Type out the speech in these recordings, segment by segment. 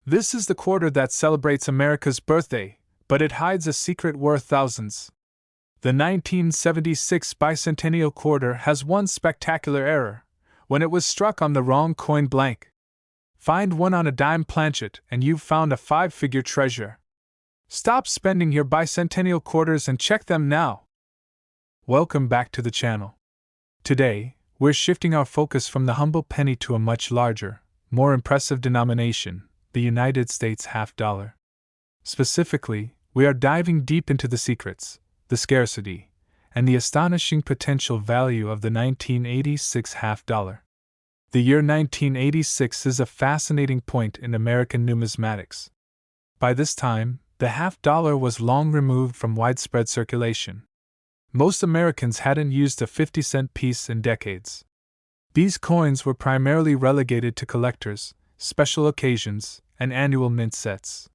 This is the quarter that celebrates America's birthday, but it hides a secret worth thousands. The 1976 bicentennial quarter has one spectacular error: when it was struck on the wrong coin blank. Find one on a dime planchet and you've found a five-figure treasure. Stop spending your bicentennial quarters and check them now. Welcome back to the channel. Today, we're shifting our focus from the humble penny to a much larger, more impressive denomination, the United States half-dollar. Specifically, we are diving deep into the secrets, the scarcity, and the astonishing potential value of the 1986 half-dollar. The year 1986 is a fascinating point in American numismatics. By this time, the half-dollar was long removed from widespread circulation. Most Americans hadn't used a 50-cent piece in decades. These coins were primarily relegated to collectors, special occasions, and annual mint sets.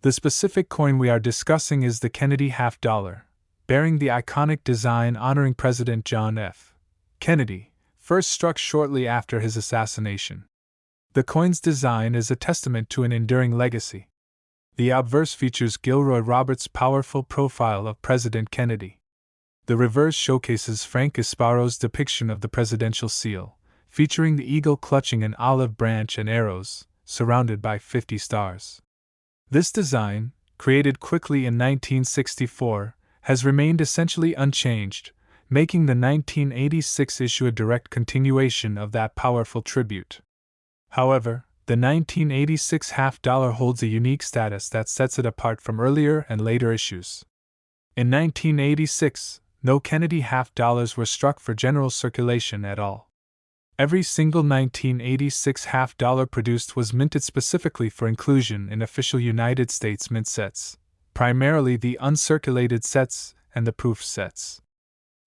The specific coin we are discussing is the Kennedy half-dollar, bearing the iconic design honoring President John F. Kennedy, first struck shortly after his assassination. The coin's design is a testament to an enduring legacy. The obverse features Gilroy Roberts' powerful profile of President Kennedy. The reverse showcases Frank Gasparo's depiction of the presidential seal, featuring the eagle clutching an olive branch and arrows, surrounded by 50 stars. This design, created quickly in 1964, has remained essentially unchanged, making the 1986 issue a direct continuation of that powerful tribute. However, the 1986 half-dollar holds a unique status that sets it apart from earlier and later issues. In 1986, no Kennedy half-dollars were struck for general circulation at all. Every single 1986 half-dollar produced was minted specifically for inclusion in official United States mint sets, primarily the uncirculated sets and the proof sets.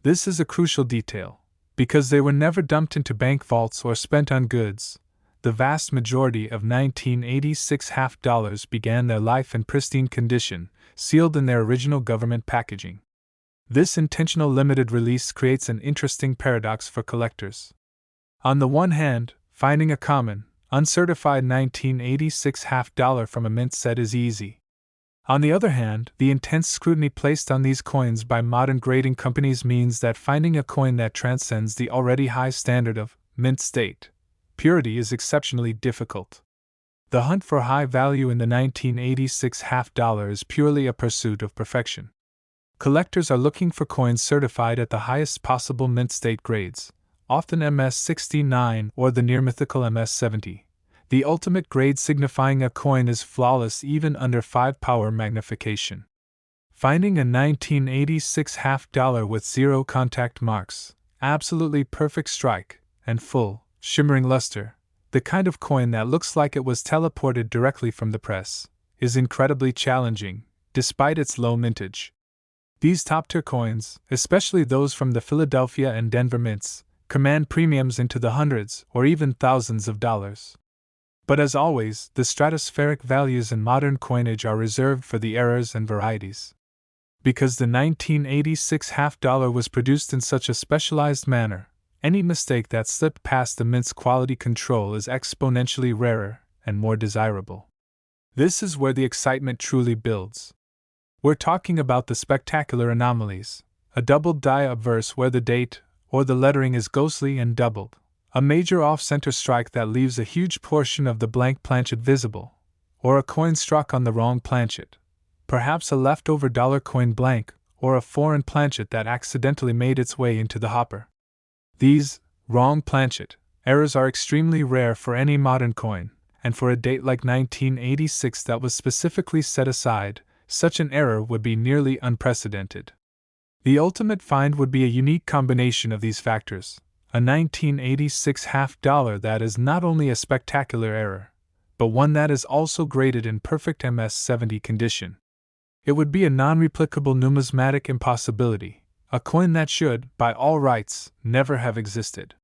This is a crucial detail, because they were never dumped into bank vaults or spent on goods. The vast majority of 1986 half-dollars began their life in pristine condition, sealed in their original government packaging. This intentional limited release creates an interesting paradox for collectors. On the one hand, finding a common, uncertified 1986 half-dollar from a mint set is easy. On the other hand, the intense scrutiny placed on these coins by modern grading companies means that finding a coin that transcends the already high standard of mint state purity is exceptionally difficult. The hunt for high value in the 1986 half-dollar is purely a pursuit of perfection. Collectors are looking for coins certified at the highest possible mint state grades, often MS-69 or the near-mythical MS-70. The ultimate grade signifying a coin is flawless even under 5-power magnification. Finding a 1986 half-dollar with zero contact marks, absolutely perfect strike, and full, shimmering luster, the kind of coin that looks like it was teleported directly from the press, is incredibly challenging, despite its low mintage. These top-tier coins, especially those from the Philadelphia and Denver mints, command premiums into the hundreds or even thousands of dollars. But as always, the stratospheric values in modern coinage are reserved for the errors and varieties. Because the 1986 half-dollar was produced in such a specialized manner, any mistake that slipped past the mint's quality control is exponentially rarer and more desirable. This is where the excitement truly builds. We're talking about the spectacular anomalies: a doubled die obverse where the date or the lettering is ghostly and doubled, a major off-center strike that leaves a huge portion of the blank planchet visible, or a coin struck on the wrong planchet, perhaps a leftover dollar coin blank or a foreign planchet that accidentally made its way into the hopper. These wrong planchet errors are extremely rare for any modern coin, and for a date like 1986 that was specifically set aside, such an error would be nearly unprecedented. The ultimate find would be a unique combination of these factors: a 1986 half-dollar that is not only a spectacular error, but one that is also graded in perfect MS-70 condition. It would be a non-replicable numismatic impossibility, a coin that should, by all rights, never have existed.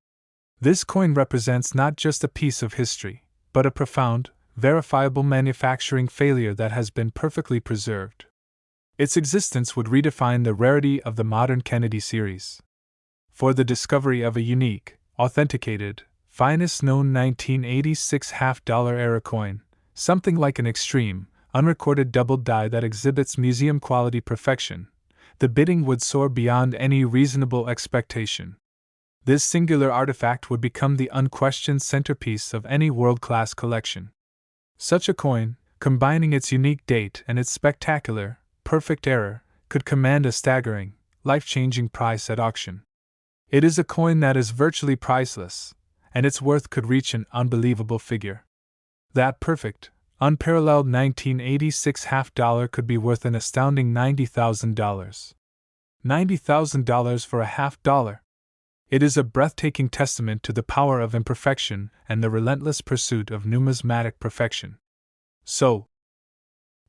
This coin represents not just a piece of history, but a profound, verifiable manufacturing failure that has been perfectly preserved. Its existence would redefine the rarity of the modern Kennedy series. For the discovery of a unique, authenticated, finest known 1986 half-dollar era coin, something like an extreme, unrecorded double die that exhibits museum-quality perfection, the bidding would soar beyond any reasonable expectation. This singular artifact would become the unquestioned centerpiece of any world-class collection. Such a coin, combining its unique date and its spectacular, perfect error, could command a staggering, life-changing price at auction. It is a coin that is virtually priceless, and its worth could reach an unbelievable figure. That perfect, unparalleled 1986 half-dollar could be worth an astounding $90,000. $90,000 for a half-dollar! It is a breathtaking testament to the power of imperfection and the relentless pursuit of numismatic perfection. So,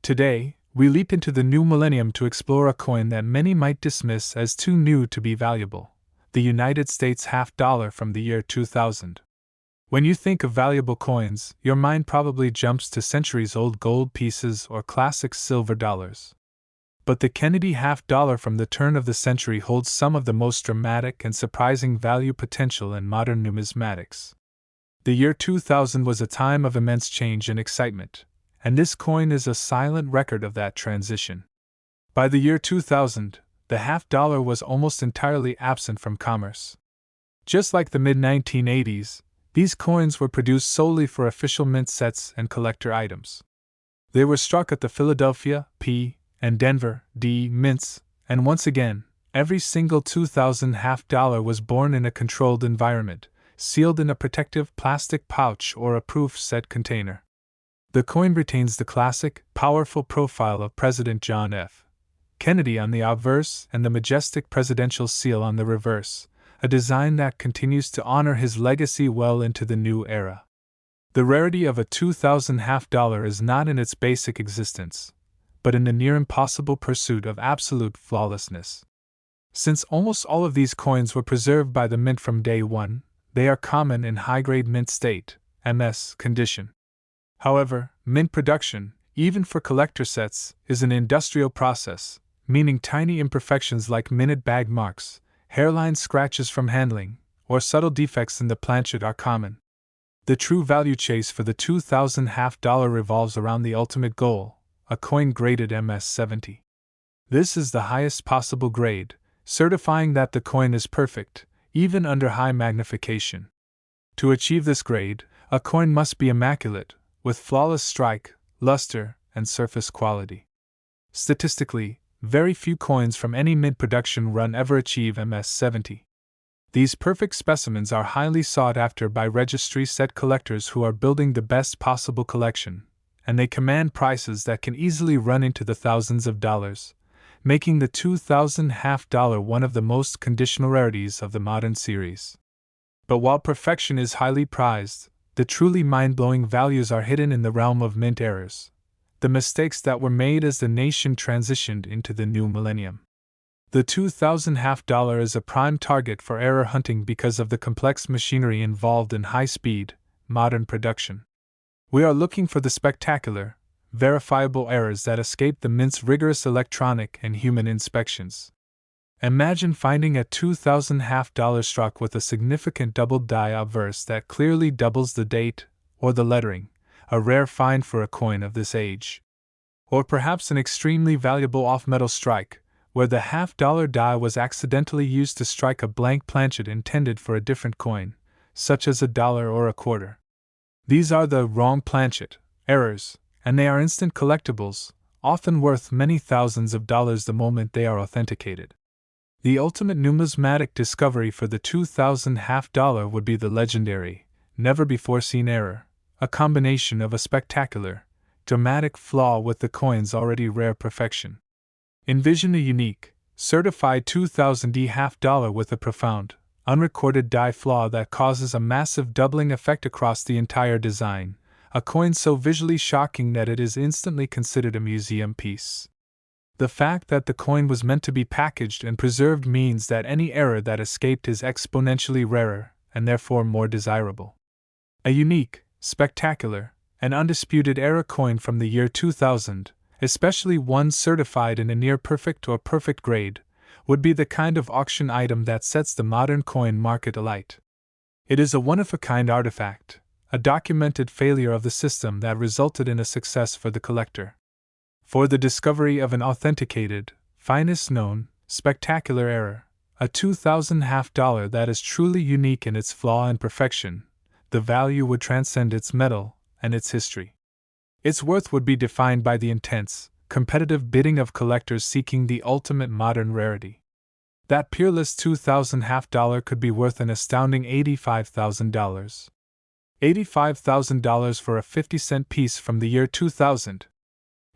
today, we leap into the new millennium to explore a coin that many might dismiss as too new to be valuable, the United States half-dollar from the year 2000. When you think of valuable coins, your mind probably jumps to centuries-old gold pieces or classic silver dollars. But the Kennedy half-dollar from the turn of the century holds some of the most dramatic and surprising value potential in modern numismatics. The year 2000 was a time of immense change and excitement, and this coin is a silent record of that transition. By the year 2000, the half-dollar was almost entirely absent from commerce. Just like the mid-1980s, these coins were produced solely for official mint sets and collector items. They were struck at the Philadelphia, P., and Denver, D. mints, and once again, every single 2000 half-dollar was born in a controlled environment, sealed in a protective plastic pouch or a proof-set container. The coin retains the classic, powerful profile of President John F. Kennedy on the obverse and the majestic presidential seal on the reverse, a design that continues to honor his legacy well into the new era. The rarity of a 2000 half-dollar is not in its basic existence, but in the near-impossible pursuit of absolute flawlessness. Since almost all of these coins were preserved by the mint from day one, they are common in high-grade mint state, MS, condition. However, mint production, even for collector sets, is an industrial process, meaning tiny imperfections like minute bag marks, hairline scratches from handling, or subtle defects in the planchet are common. The true value chase for the 2000 half-dollar revolves around the ultimate goal, a coin graded MS-70. This is the highest possible grade, certifying that the coin is perfect, even under high magnification. To achieve this grade, a coin must be immaculate, with flawless strike, luster, and surface quality. Statistically, very few coins from any mid-production run ever achieve MS-70. These perfect specimens are highly sought after by registry set collectors who are building the best possible collection, and they command prices that can easily run into the thousands of dollars, making the 2000 half-dollar one of the most conditional rarities of the modern series. But while perfection is highly prized, the truly mind-blowing values are hidden in the realm of mint errors, the mistakes that were made as the nation transitioned into the new millennium. The 2000 half-dollar is a prime target for error hunting because of the complex machinery involved in high-speed, modern production. We are looking for the spectacular, verifiable errors that escape the mint's rigorous electronic and human inspections. Imagine finding a 2000 half-dollar struck with a significant double die obverse that clearly doubles the date or the lettering, a rare find for a coin of this age. Or perhaps an extremely valuable off-metal strike, where the half-dollar die was accidentally used to strike a blank planchet intended for a different coin, such as a dollar or a quarter. These are the wrong planchet errors, and they are instant collectibles, often worth many thousands of dollars the moment they are authenticated. The ultimate numismatic discovery for the 2000 half-dollar would be the legendary, never-before-seen error, a combination of a spectacular, dramatic flaw with the coin's already rare perfection. Envision a unique, certified 2000D half-dollar with a profound, unrecorded die flaw that causes a massive doubling effect across the entire design, a coin so visually shocking that it is instantly considered a museum piece. The fact that the coin was meant to be packaged and preserved means that any error that escaped is exponentially rarer, and therefore more desirable. A unique, spectacular, and undisputed error coin from the year 2000, especially one certified in a near-perfect or perfect grade, would be the kind of auction item that sets the modern coin market alight. It is a one-of-a-kind artifact, a documented failure of the system that resulted in a success for the collector. For the discovery of an authenticated, finest known, spectacular error, a $2,000 that is truly unique in its flaw and perfection, the value would transcend its metal and its history. Its worth would be defined by the intense, competitive bidding of collectors seeking the ultimate modern rarity. That peerless $2,000 could be worth an astounding $85,000. $85,000 for a 50-cent piece from the year 2000.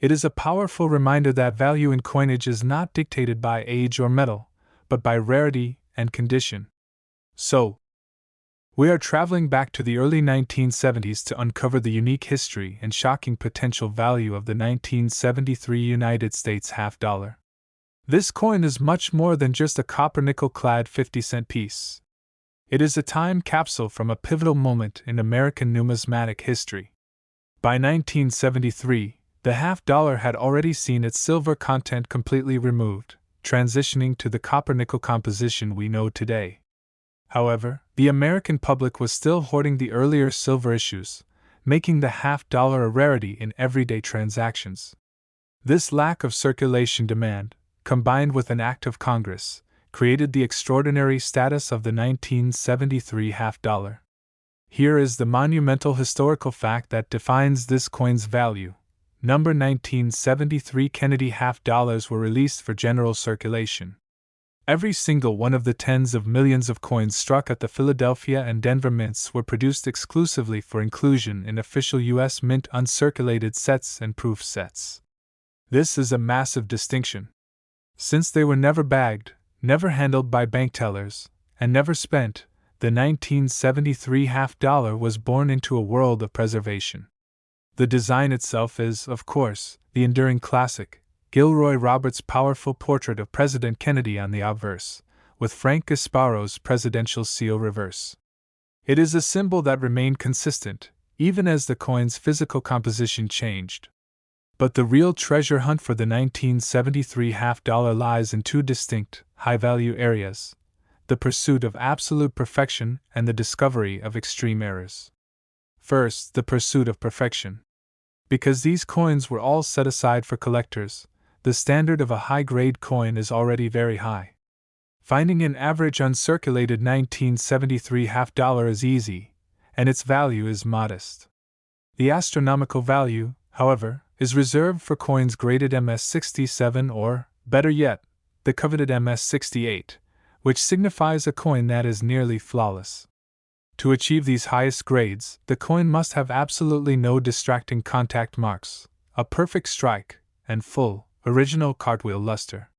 It is a powerful reminder that value in coinage is not dictated by age or metal, but by rarity and condition. So, we are traveling back to the early 1970s to uncover the unique history and shocking potential value of the 1973 United States half-dollar. This coin is much more than just a copper-nickel-clad 50-cent piece. It is a time capsule from a pivotal moment in American numismatic history. By 1973, the half-dollar had already seen its silver content completely removed, transitioning to the copper-nickel composition we know today. However, the American public was still hoarding the earlier silver issues, making the half-dollar a rarity in everyday transactions. This lack of circulation demand, combined with an act of Congress, created the extraordinary status of the 1973 half-dollar. Here is the monumental historical fact that defines this coin's value. Number 1973 Kennedy half-dollars were released for general circulation. Every single one of the tens of millions of coins struck at the Philadelphia and Denver mints were produced exclusively for inclusion in official U.S. Mint uncirculated sets and proof sets. This is a massive distinction. Since they were never bagged, never handled by bank tellers, and never spent, the 1973 half-dollar was born into a world of preservation. The design itself is, of course, the enduring classic, Gilroy Roberts' powerful portrait of President Kennedy on the obverse, with Frank Gasparo's presidential seal reverse. It is a symbol that remained consistent, even as the coin's physical composition changed. But the real treasure hunt for the 1973 half-dollar lies in two distinct, high-value areas: the pursuit of absolute perfection and the discovery of extreme errors. First, the pursuit of perfection. Because these coins were all set aside for collectors, the standard of a high-grade coin is already very high. Finding an average uncirculated 1973 half-dollar is easy, and its value is modest. The astronomical value, however, is reserved for coins graded MS-67 or, better yet, the coveted MS-68, which signifies a coin that is nearly flawless. To achieve these highest grades, the coin must have absolutely no distracting contact marks, a perfect strike, and full, original cartwheel luster.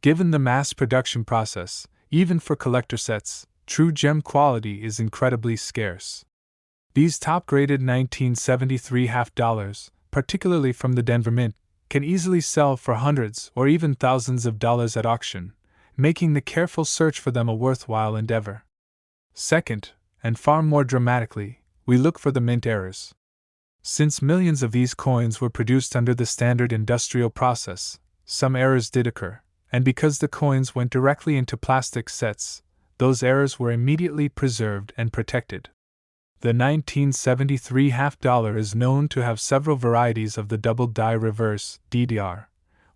Given the mass production process, even for collector sets, true gem quality is incredibly scarce. These top-graded 1973 half-dollars, particularly from the Denver Mint, can easily sell for hundreds or even thousands of dollars at auction, making the careful search for them a worthwhile endeavor. Second, and far more dramatically, we look for the mint errors. Since millions of these coins were produced under the standard industrial process, some errors did occur, and because the coins went directly into plastic sets, those errors were immediately preserved and protected. The 1973 half-dollar is known to have several varieties of the double die reverse (DDR),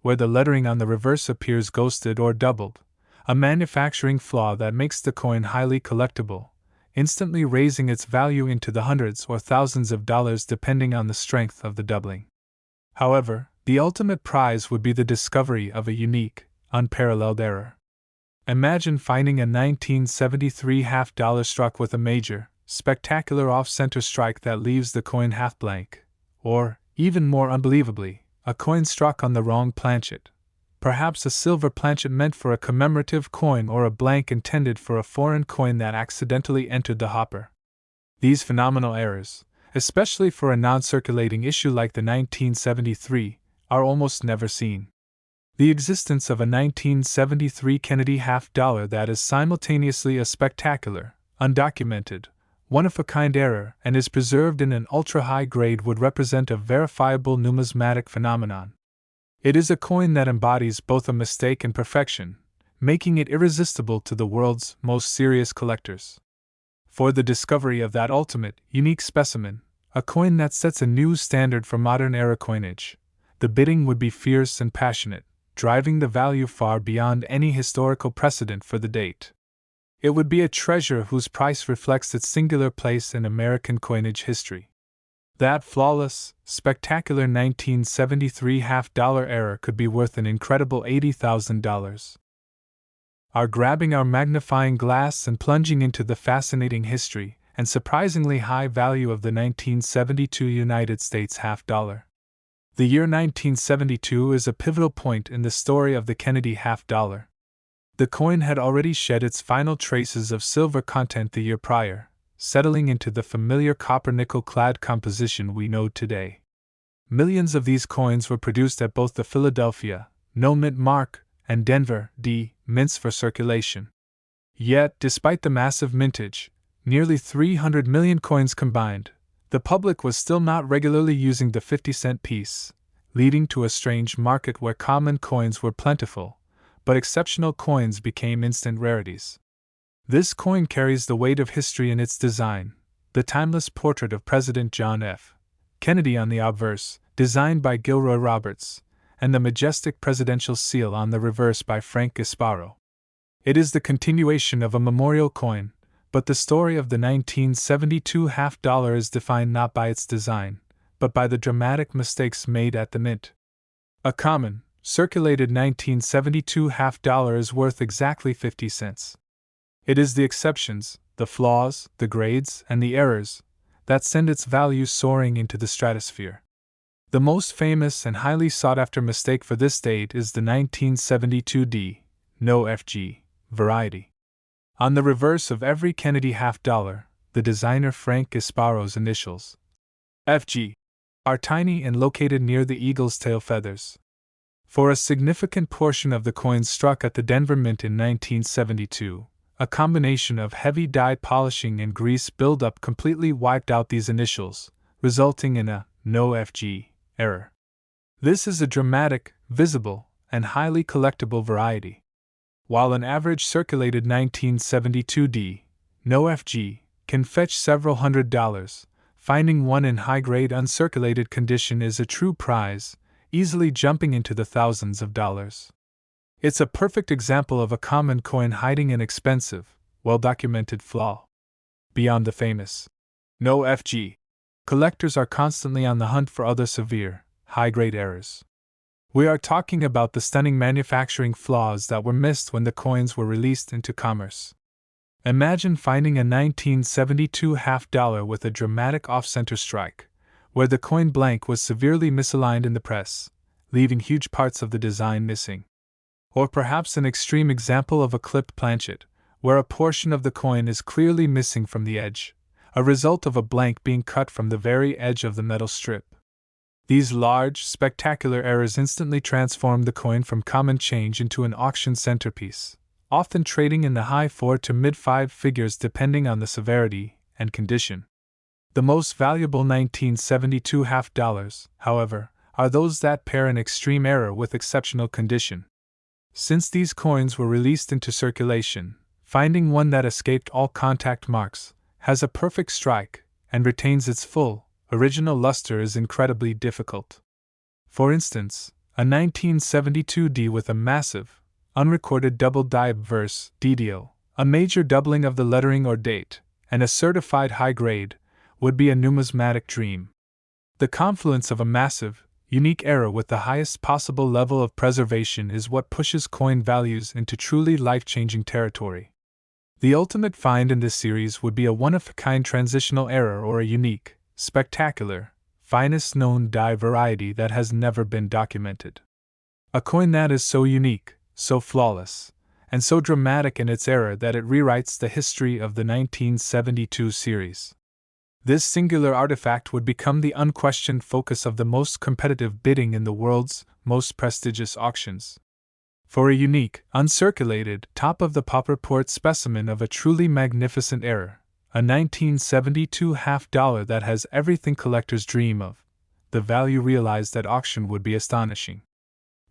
where the lettering on the reverse appears ghosted or doubled, a manufacturing flaw that makes the coin highly collectible, instantly raising its value into the hundreds or thousands of dollars depending on the strength of the doubling. However, the ultimate prize would be the discovery of a unique, unparalleled error. Imagine finding a 1973 half-dollar struck with a major, spectacular off-center strike that leaves the coin half-blank, or, even more unbelievably, a coin struck on the wrong planchet. Perhaps a silver planchet meant for a commemorative coin or a blank intended for a foreign coin that accidentally entered the hopper. These phenomenal errors, especially for a non-circulating issue like the 1973, are almost never seen. The existence of a 1973 Kennedy half-dollar that is simultaneously a spectacular, undocumented, one-of-a-kind error and is preserved in an ultra-high grade would represent a verifiable numismatic phenomenon. It is a coin that embodies both a mistake and perfection, making it irresistible to the world's most serious collectors. For the discovery of that ultimate, unique specimen, a coin that sets a new standard for modern era coinage, the bidding would be fierce and passionate, driving the value far beyond any historical precedent for the date. It would be a treasure whose price reflects its singular place in American coinage history. That flawless, spectacular 1973 half-dollar error could be worth an incredible $80,000. Grabbing our magnifying glass and plunging into the fascinating history and surprisingly high value of the 1972 United States half-dollar. The year 1972 is a pivotal point in the story of the Kennedy half-dollar. The coin had already shed its final traces of silver content the year prior, settling into the familiar copper-nickel-clad composition we know today. Millions of these coins were produced at both the Philadelphia, No Mint Mark, and Denver, D. mints for circulation. Yet, despite the massive mintage, nearly 300 million coins combined, the public was still not regularly using the 50-cent piece, leading to a strange market where common coins were plentiful, but exceptional coins became instant rarities. This coin carries the weight of history in its design, the timeless portrait of President John F. Kennedy on the obverse, designed by Gilroy Roberts, and the majestic presidential seal on the reverse by Frank Gasparo. It is the continuation of a memorial coin, but the story of the 1972 half-dollar is defined not by its design, but by the dramatic mistakes made at the mint. A common, circulated 1972 half-dollar is worth exactly 50 cents. It is the exceptions, the flaws, the grades, and the errors that send its value soaring into the stratosphere. The most famous and highly sought-after mistake for this date is the 1972 D, no FG, variety. On the reverse of every Kennedy half-dollar, the designer Frank Gasparo's initials, FG, are tiny and located near the eagle's tail feathers. For a significant portion of the coins struck at the Denver Mint in 1972, a combination of heavy dye polishing and grease buildup completely wiped out these initials, resulting in a no FG error. This is a dramatic, visible, and highly collectible variety. While an average circulated 1972 D, no FG, can fetch several $100s, finding one in high-grade uncirculated condition is a true prize, easily jumping into the thousands of dollars. It's a perfect example of a common coin hiding an expensive, well-documented flaw. Beyond the famous no FG, collectors are constantly on the hunt for other severe, high-grade errors. We are talking about the stunning manufacturing flaws that were missed when the coins were released into commerce. Imagine finding a 1972 half-dollar with a dramatic off-center strike, where the coin blank was severely misaligned in the press, leaving huge parts of the design missing. Or perhaps an extreme example of a clipped planchet, where a portion of the coin is clearly missing from the edge, a result of a blank being cut from the very edge of the metal strip. These large, spectacular errors instantly transform the coin from common change into an auction centerpiece, often trading in the high 4 to mid-5 figures depending on the severity and condition. The most valuable 1972 half-dollars, however, are those that pair an extreme error with exceptional condition. Since these coins were released into circulation, finding one that escaped all contact marks, has a perfect strike, and retains its full, original luster is incredibly difficult. For instance, a 1972 D with a massive, unrecorded double-die obverse DDO, a major doubling of the lettering or date, and a certified high grade, would be a numismatic dream. The confluence of a massive, unique error with the highest possible level of preservation is what pushes coin values into truly life-changing territory. The ultimate find in this series would be a one-of-a-kind transitional error or a unique, spectacular, finest known die variety that has never been documented. A coin that is so unique, so flawless, and so dramatic in its error that it rewrites the history of the 1972 series. This singular artifact would become the unquestioned focus of the most competitive bidding in the world's most prestigious auctions. For a unique, uncirculated, top-of-the-popper-port specimen of a truly magnificent error, a 1972 half-dollar that has everything collectors dream of, the value realized at auction would be astonishing.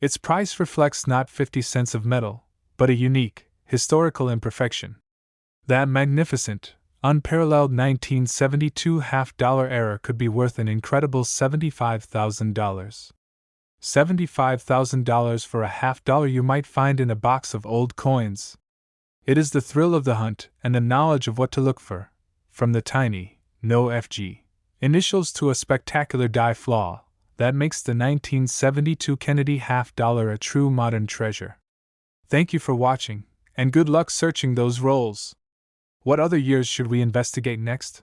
Its price reflects not 50 cents of metal, but a unique, historical imperfection. That magnificent, unparalleled 1972 half-dollar error could be worth an incredible $75,000. $75,000 for a half-dollar you might find in a box of old coins. It is the thrill of the hunt and the knowledge of what to look for, from the tiny, no FG initials to a spectacular die flaw, that makes the 1972 Kennedy half-dollar a true modern treasure. Thank you for watching, and good luck searching those rolls. What other years should we investigate next?